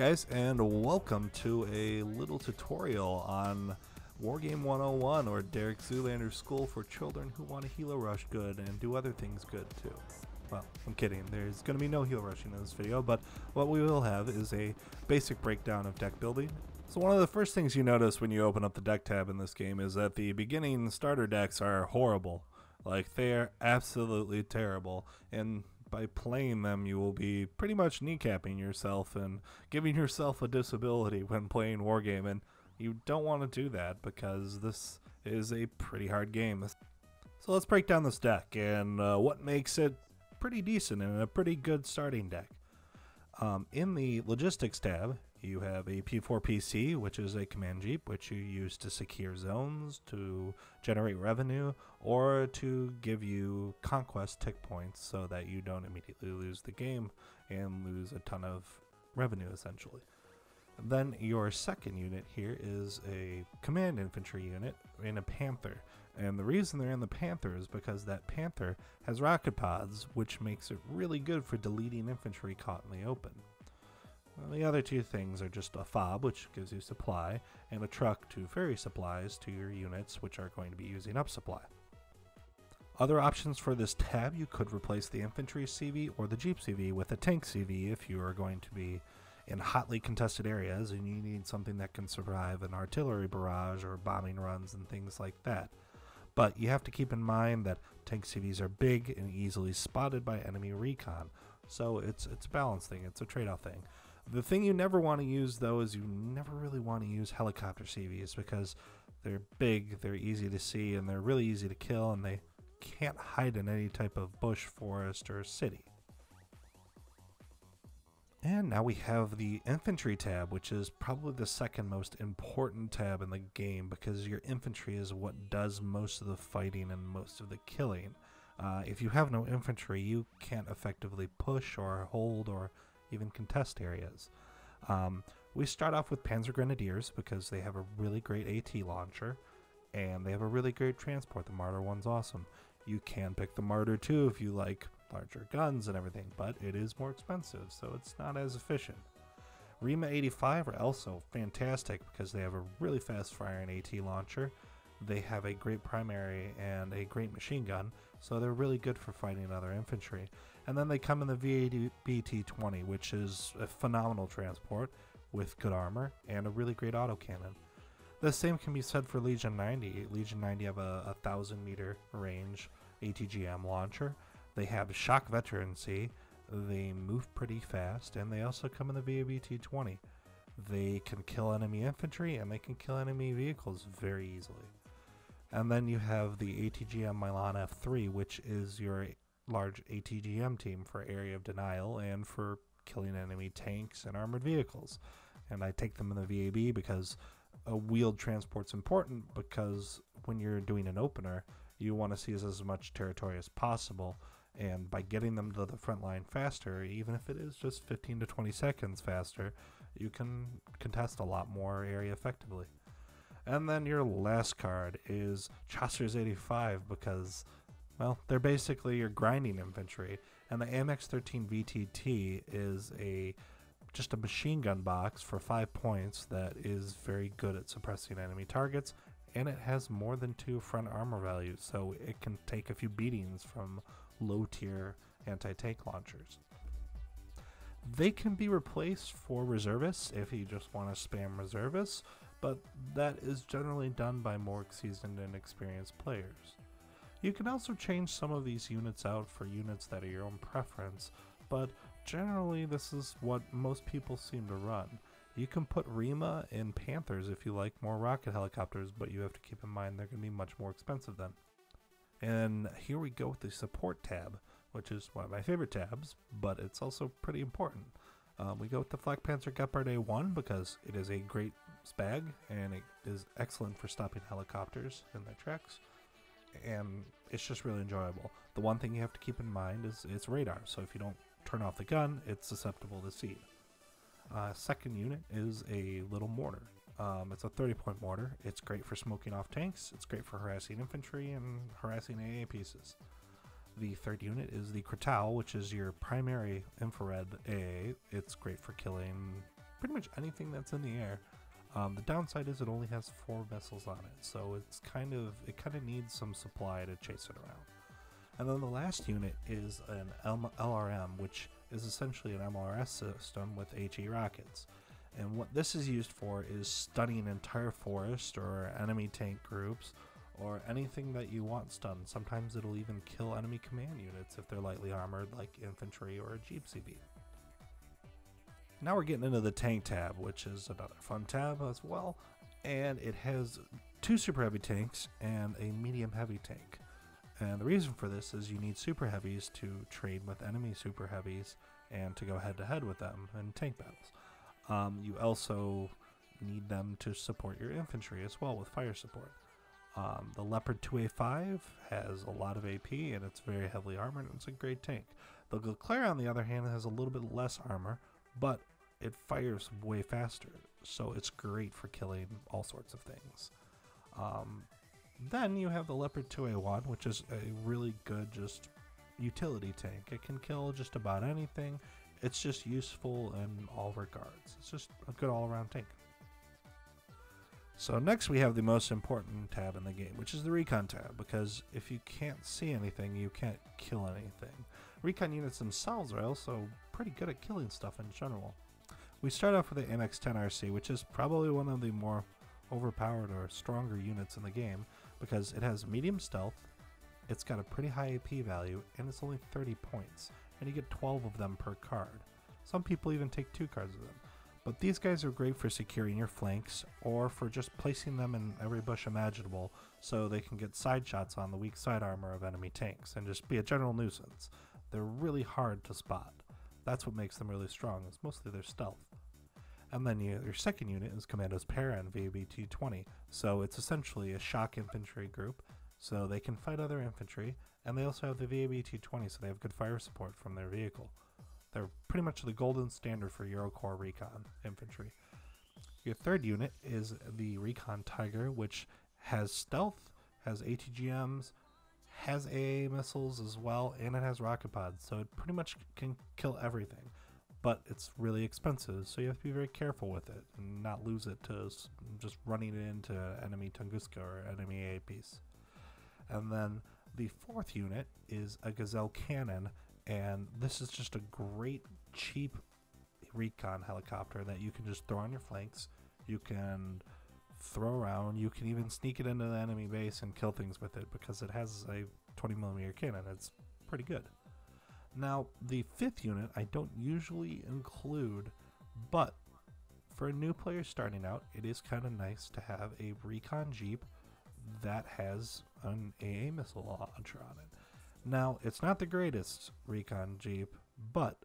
guys, and welcome to a little tutorial on Wargame 101, or Derek Zoolander's school for children who want to helo rush good and do other things good too. Well, I'm kidding, there's going to be no helo rushing in this video, but what we will have is a basic breakdown of deck building. So one of the first things you notice when you open up the deck tab in this game is that the beginning starter decks are horrible. Like, they are absolutely terrible, and by playing them, you will be pretty much kneecapping yourself and giving yourself a disability when playing Wargame, and you don't want to do that because this is a pretty hard game. So let's break down this deck and what makes it pretty decent and a pretty good starting deck. In the Logistics tab, you have a P4PC, which is a command jeep, which you use to secure zones, to generate revenue, or to give you conquest tick points so that you don't immediately lose the game and lose a ton of revenue, essentially. Then your second unit here is a command infantry unit in a Panther. And the reason they're in the Panther is because that Panther has rocket pods, which makes it really good for deleting infantry caught in the open. The other two things are just a fob, which gives you supply, and a truck to ferry supplies to your units, which are going to be using up supply. Other options for this tab, you could replace the infantry CV or the jeep CV with a tank CV if you are going to be in hotly contested areas and you need something that can survive an artillery barrage or bombing runs and things like that. But you have to keep in mind that tank CVs are big and easily spotted by enemy recon, so it's a balance thing, it's a trade-off thing. The thing you never want to use, though, is you never really want to use helicopter CVs because they're big, they're easy to see, and they're really easy to kill, and they can't hide in any type of bush, forest, or city. And now we have the infantry tab, which is probably the second most important tab in the game because your infantry is what does most of the fighting and most of the killing. If you have no infantry, you can't effectively push or hold or even contest areas. We start off with Panzer Grenadiers because they have a really great AT launcher and they have a really great transport. The Marder one's awesome. You can pick the Marder too if you like larger guns and everything, but it is more expensive, so it's not as efficient. Rima 85 are also fantastic because they have a really fast firing AT launcher. They have a great primary and a great machine gun, so they're really good for fighting other infantry. And then they come in the VABT-20, which is a phenomenal transport with good armor and a really great autocannon. The same can be said for Legion 90. Legion 90 have a 1,000 meter range ATGM launcher. They have shock veterancy, they move pretty fast, and they also come in the VABT-20. They can kill enemy infantry and they can kill enemy vehicles very easily. And then you have the ATGM Milan F3, which is your large ATGM team for area of denial and for killing enemy tanks and armored vehicles. And I take them in the VAB because a wheeled transport's important because when you're doing an opener, you want to seize as much territory as possible. And by getting them to the front line faster, even if it is just 15 to 20 seconds faster, you can contest a lot more area effectively. And then your last card is Chaucer's 85 because, well, they're basically your grinding infantry. And the AMX-13 VTT is just a machine gun box for 5 points that is very good at suppressing enemy targets, and it has more than 2 front armor values, so it can take a few beatings from low-tier anti-tank launchers. They can be replaced for reservists if you just want to spam reservists, but that is generally done by more seasoned and experienced players. You can also change some of these units out for units that are your own preference, but generally this is what most people seem to run. You can put Rima in Panthers if you like more rocket helicopters, but you have to keep in mind they're going to be much more expensive then. And here we go with the support tab, which is one of my favorite tabs, but it's also pretty important. We go with the Flak Panzer Gepard A1 because it is a great spag and it is excellent for stopping helicopters in their tracks, and it's just really enjoyable. The one thing you have to keep in mind is its radar, so if you don't turn off the gun, it's susceptible to seed. Second unit is a little mortar. It's a 30-point mortar. It's great for smoking off tanks, it's great for harassing infantry and harassing AA pieces. The third unit is the Kratal, which is your primary infrared AA. It's great for killing pretty much anything that's in the air. The downside is it only has 4 missiles on it, so it kind of needs some supply to chase it around. And then the last unit is an LRM, which is essentially an MLRS system with HE rockets. And what this is used for is stunning an entire forest or enemy tank groups or anything that you want stunned. Sometimes it'll even kill enemy command units if they're lightly armored, like infantry or a Jeep CV. Now we're getting into the tank tab, which is another fun tab as well, and it has 2 super heavy tanks and a medium heavy tank. And the reason for this is you need super heavies to trade with enemy super heavies and to go head to head with them in tank battles. You also need them to support your infantry as well with fire support. The Leopard 2A5 has a lot of AP and it's very heavily armored and it's a great tank. The Leclerc on the other hand has a little bit less armor, but it fires way faster, so it's great for killing all sorts of things. Then you have the Leopard 2A1, which is a really good just utility tank. It can kill just about anything. It's just useful in all regards. It's just a good all-around tank. So next we have the most important tab in the game, which is the Recon tab, because if you can't see anything, you can't kill anything. Recon units themselves are also pretty good at killing stuff in general. We start off with the MX-10RC, which is probably one of the more overpowered or stronger units in the game, because it has medium stealth, it's got a pretty high AP value, and it's only 30 points, and you get 12 of them per card. Some people even take 2 cards of them. But these guys are great for securing your flanks, or for just placing them in every bush imaginable, so they can get side shots on the weak side armor of enemy tanks, and just be a general nuisance. They're really hard to spot. That's what makes them really strong, is mostly their stealth. And then your second unit is Commando's Para and VAB-T20, so it's essentially a shock infantry group, so they can fight other infantry, and they also have the VAB-T20, so they have good fire support from their vehicle. They're pretty much the golden standard for Eurocorps recon infantry. Your third unit is the Recon Tiger, which has stealth, has ATGMs, has AA missiles as well, and it has rocket pods, so it pretty much can kill everything. But it's really expensive, so you have to be very careful with it and not lose it to just running it into enemy Tunguska or enemy AA piece. And then the fourth unit is a Gazelle cannon, and this is just a great cheap recon helicopter that you can just throw on your flanks. You can throw around, you can even sneak it into the enemy base and kill things with it because it has a 20mm cannon. It's pretty good. Now, the fifth unit I don't usually include, but for a new player starting out, it is kind of nice to have a recon Jeep that has an AA missile launcher on it. Now, it's not the greatest recon Jeep, but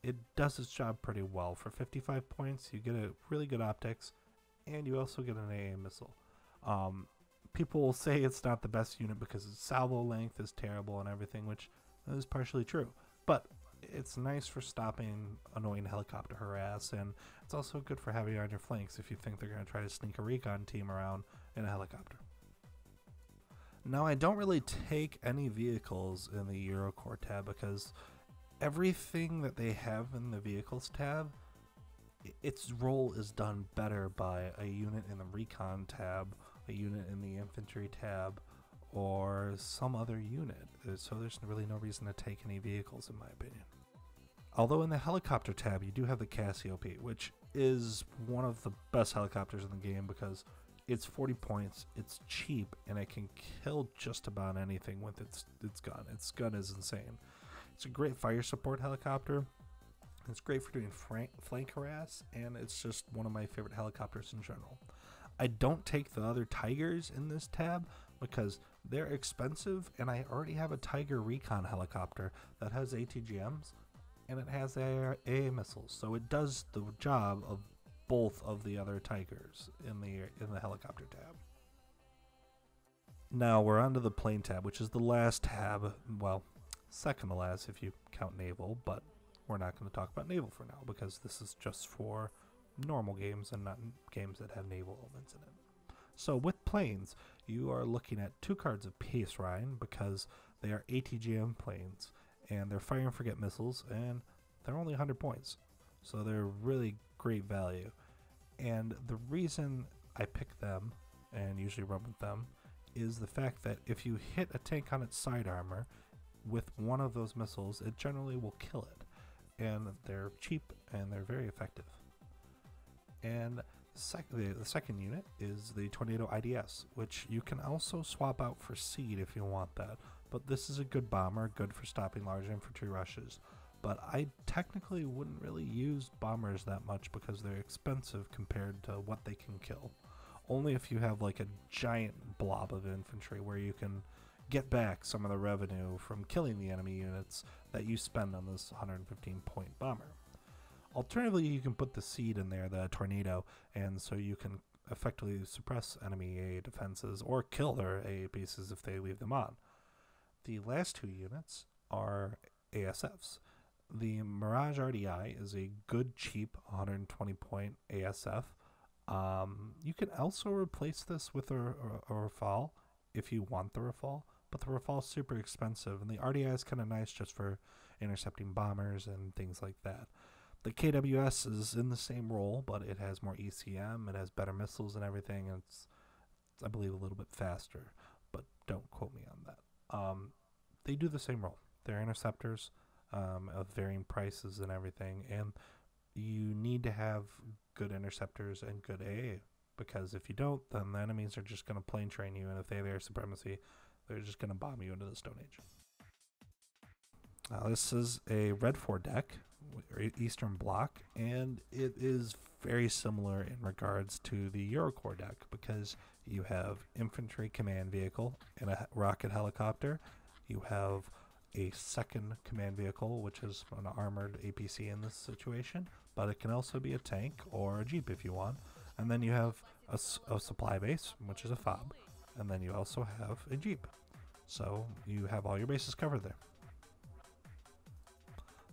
it does its job pretty well. For 55 points, you get a really good optics, and you also get an AA missile. People will say it's not the best unit because its salvo length is terrible and everything, which is partially true. But it's nice for stopping annoying helicopter harass, and it's also good for having on your flanks if you think they're going to try to sneak a recon team around in a helicopter. Now, I don't really take any vehicles in the Eurocorps tab because everything that they have in the vehicles tab, its role is done better by a unit in the recon tab, a unit in the infantry tab, or some other unit. So there's really no reason to take any vehicles in my opinion. Although in the helicopter tab you do have the Cassiope, which is one of the best helicopters in the game because it's 40 points, it's cheap, and it can kill just about anything with its gun. Its gun is insane. It's a great fire support helicopter. It's great for doing flank harass, and it's just one of my favorite helicopters in general. I don't take the other Tigers in this tab because they're expensive, and I already have a Tiger Recon helicopter that has ATGMs, and it has AA missiles, so it does the job of both of the other Tigers in the helicopter tab. Now we're on to the plane tab, which is the last tab, well, second to last if you count naval, but we're not going to talk about naval for now because this is just for normal games and not games that have naval elements in it. So with planes, you are looking at 2 cards of Pace Rhine because they are ATGM planes and they're fire and forget missiles and they're only 100 points. So they're really great value. And the reason I pick them, and usually run with them, is the fact that if you hit a tank on its side armor with one of those missiles, it generally will kill it. And they're cheap and they're very effective. And the second unit is the Tornado IDS, which you can also swap out for Seed if you want that. But this is a good bomber, good for stopping large infantry rushes. But I technically wouldn't really use bombers that much because they're expensive compared to what they can kill. Only if you have like a giant blob of infantry where you can get back some of the revenue from killing the enemy units that you spend on this 115 point bomber. Alternatively, you can put the Seed in there, the Tornado, and so you can effectively suppress enemy AA defenses or kill their AA pieces if they leave them on. The last two units are ASFs. The Mirage RDI is a good, cheap 120 point ASF. You can also replace this with a Rafale if you want the Rafale, but the Rafale is super expensive, and the RDI is kind of nice just for intercepting bombers and things like that. The KWS is in the same role, but it has more ECM, it has better missiles and everything, and it's I believe, a little bit faster, but don't quote me on that. They do the same role. They're interceptors of varying prices and everything, and you need to have good interceptors and good AA, because if you don't, then the enemies are just going to plane train you, and if they have air supremacy, they're just going to bomb you into the Stone Age. This is a Red 4 deck, Eastern Bloc, and it is very similar in regards to the Eurocorps deck, because you have infantry command vehicle and a rocket helicopter. You have a second command vehicle, which is an armored APC in this situation, but it can also be a tank or a jeep if you want. And then you have a supply base, which is a fob, and then you also have a jeep. So you have all your bases covered there.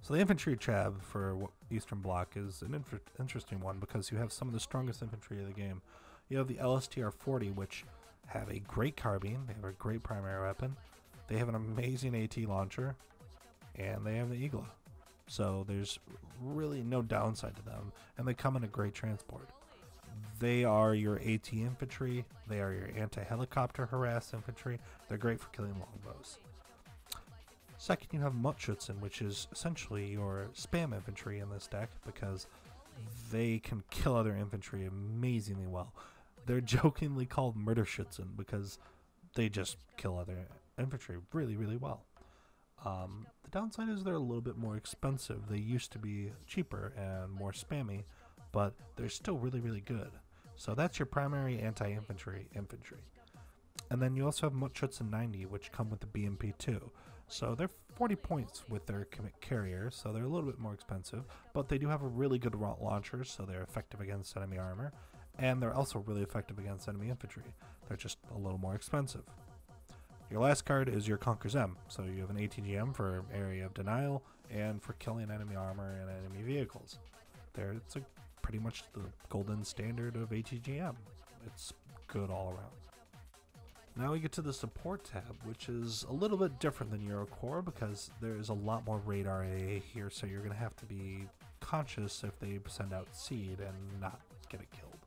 So the infantry tab for Eastern Bloc is an interesting one, because you have some of the strongest infantry of the game. You have the LSTR-40, which have a great carbine, they have a great primary weapon, they have an amazing AT launcher, and they have the Eagla. So there's really no downside to them, and they come in a great transport. They are your AT infantry, they are your anti-helicopter harass infantry, they're great for killing longbows. Second, you have Mutschützen, which is essentially your spam infantry in this deck, because they can kill other infantry amazingly well. They're jokingly called Mörderschützen because they just kill other infantry really, really well. The downside is they're a little bit more expensive. They used to be cheaper and more spammy, but they're still really, really good. So that's your primary anti-infantry infantry. And then you also have Mutschützen 90, which come with the BMP-2. So they're 40 points with their carriers, so they're a little bit more expensive, but they do have a really good launcher, so they're effective against enemy armor, and they're also really effective against enemy infantry. They're just a little more expensive. Your last card is your Conquer's M, so you have an ATGM for area of denial and for killing enemy armor and enemy vehicles. It's pretty much the golden standard of ATGM. It's good all around. Now we get to the support tab, which is a little bit different than Eurocorps because there is a lot more radar AA here, so you're going to have to be conscious if they send out Seed and not get it killed.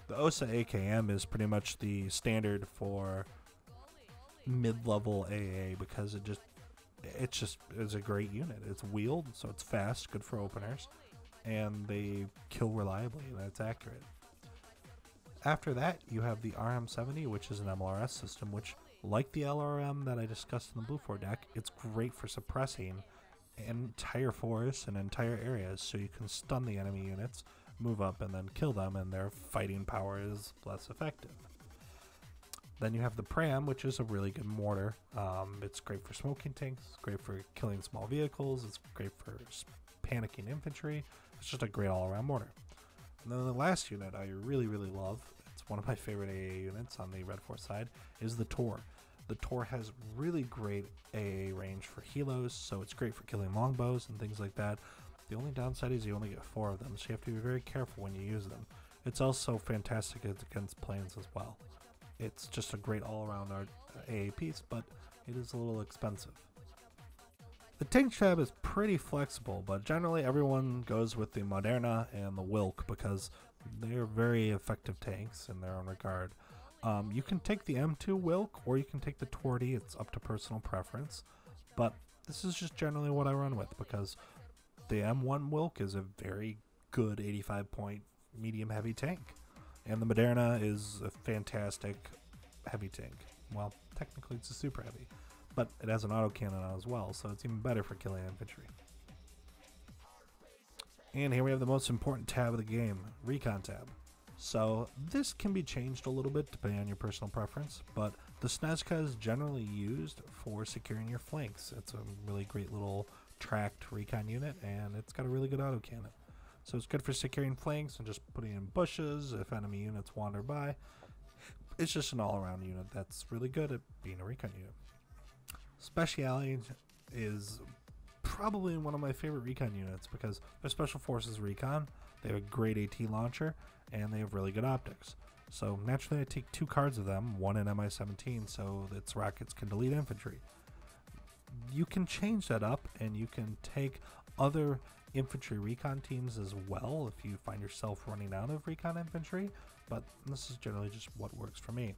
The OSA AKM is pretty much the standard for mid-level AA because it just is a great unit. It's wheeled, so it's fast, good for openers, and they kill reliably, and that's accurate. After that, you have the RM70, which is an MLRS system, which, like the LRM that I discussed in the Blue 4 deck, it's great for suppressing entire forests and entire areas, so you can stun the enemy units, move up, and then kill them, and their fighting power is less effective. Then you have the Pram, which is a really good mortar. It's great for smoking tanks, it's great for killing small vehicles, it's great for panicking infantry. It's just a great all-around mortar. And then the last unit I really, really love, it's one of my favorite AA units on the Red 4 side, is the Tor. The Tor has really great AA range for helos, so it's great for killing longbows and things like that. The only downside is you only get 4 of them, so you have to be very careful when you use them. It's also fantastic against planes as well. It's just a great all-around AA piece, but it is a little expensive. The tank tab is pretty flexible, but generally everyone goes with the Moderna and the Wilk because they're very effective tanks in their own regard. You can take the M2 Wilk or you can take the Torty. It's up to personal preference, but this is just generally what I run with because the M1 Wilk is a very good 85-point medium heavy tank, and the Moderna is a fantastic heavy tank. Well, technically it's a super heavy, but it has an autocannon as well, so it's even better for killing infantry. And here we have the most important tab of the game, Recon tab. So this can be changed a little bit depending on your personal preference, but the Snezka is generally used for securing your flanks. It's a really great little tracked recon unit, and it's got a really good autocannon. So it's good for securing flanks and just putting in bushes if enemy units wander by. It's just an all-around unit that's really good at being a recon unit. Speciality is probably one of my favorite recon units because they're Special Forces recon, they have a great AT launcher, and they have really good optics. So naturally I take 2 cards of them, one in MI-17 so its rockets can delete infantry. You can change that up and you can take other infantry recon teams as well if you find yourself running out of recon infantry, but this is generally just what works for me.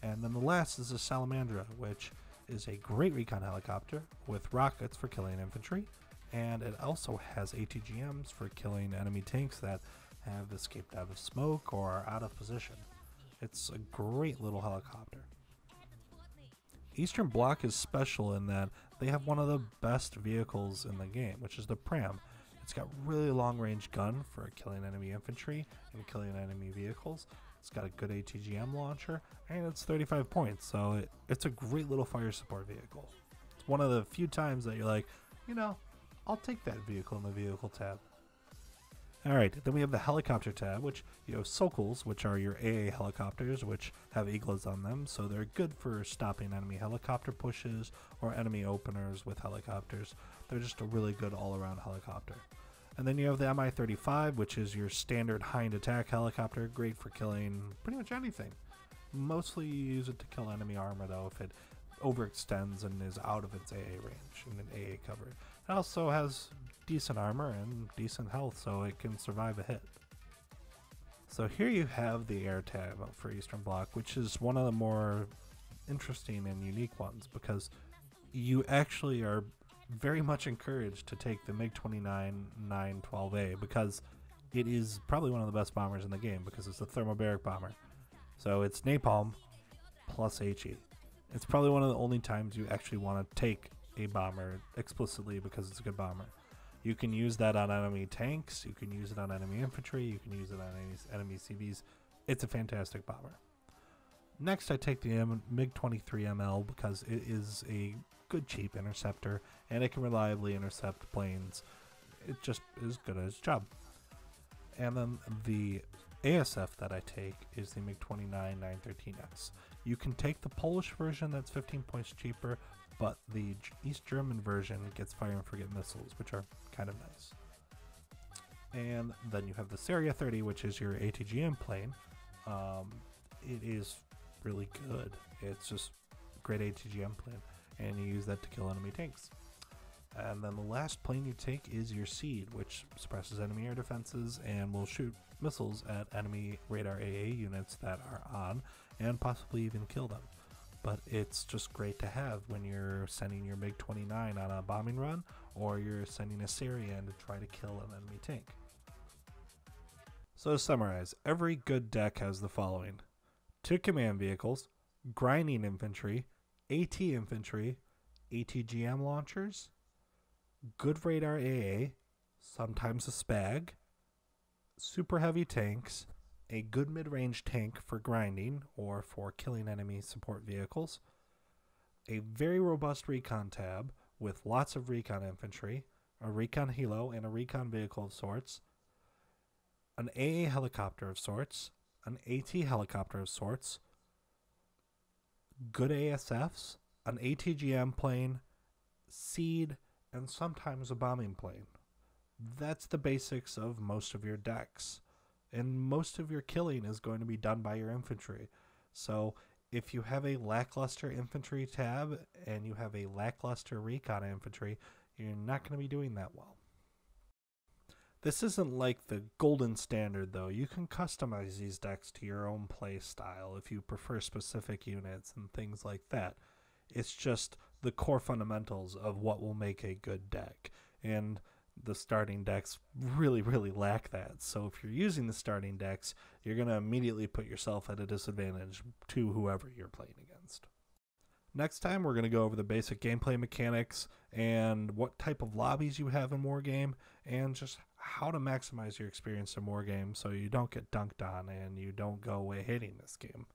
And then the last is the Salamandra, which is a great recon helicopter with rockets for killing infantry, and it also has ATGMs for killing enemy tanks that have escaped out of smoke or are out of position. It's a great little helicopter. Eastern Bloc is special in that they have one of the best vehicles in the game, which is the Pram. It's got really long range gun for killing enemy infantry and killing enemy vehicles. It's got a good ATGM launcher, and it's 35 points, so it's a great little fire support vehicle. It's one of the few times that you're like, you know, I'll take that vehicle in the vehicle tab. Alright, then we have the helicopter tab, which you have Sokals, which are your AA helicopters, which have eagles on them, so they're good for stopping enemy helicopter pushes or enemy openers with helicopters. They're just a really good all-around helicopter. And then you have the Mi-35, which is your standard hind attack helicopter, great for killing pretty much anything. Mostly you use it to kill enemy armor though if it overextends and is out of its AA range in an AA cover. It also has decent armor and decent health, so it can survive a hit. So here you have the air tab for Eastern Bloc, which is one of the more interesting and unique ones because you actually are very much encouraged to take the MiG-29 912A because it is probably one of the best bombers in the game because it's a thermobaric bomber. So it's napalm plus HE. It's probably one of the only times you actually want to take a bomber explicitly because it's a good bomber. You can use that on enemy tanks, you can use it on enemy infantry, you can use it on enemy CVs. It's a fantastic bomber. Next I take the MiG-23ML because it is a good cheap interceptor and it can reliably intercept planes. It just is good at its job. And then the ASF that I take is the MiG-29 913X. You can take the Polish version that's 15 points cheaper, but the East German version gets fire and forget missiles, which are kind of nice. And then you have the Seria 30, which is your ATGM plane. It is really good. It's just a great ATGM plane, and you use that to kill enemy tanks. And then the last plane you take is your Seed, which suppresses enemy air defenses and will shoot missiles at enemy radar AA units that are on, and possibly even kill them. But it's just great to have when you're sending your MiG-29 on a bombing run, or you're sending a Seria in to try to kill an enemy tank. So to summarize, every good deck has the following: 2 command vehicles, grinding infantry, AT infantry, ATGM launchers, good radar AA, sometimes a SPAG, super heavy tanks, a good mid-range tank for grinding or for killing enemy support vehicles, a very robust recon tab with lots of recon infantry, a recon helo and a recon vehicle of sorts, an AA helicopter of sorts, an AT helicopter of sorts, good ASFs, an ATGM plane, Seed, and sometimes a bombing plane. That's the basics of most of your decks. And most of your killing is going to be done by your infantry. So if you have a lackluster infantry tab and you have a lackluster recon infantry, you're not going to be doing that well. This isn't like the golden standard, though. You can customize these decks to your own play style if you prefer specific units and things like that. It's just the core fundamentals of what will make a good deck. And the starting decks really, really lack that. So if you're using the starting decks, you're going to immediately put yourself at a disadvantage to whoever you're playing against. Next time, we're going to go over the basic gameplay mechanics and what type of lobbies you have in Wargame, and just how to maximize your experience in Wargame so you don't get dunked on and you don't go away hating this game.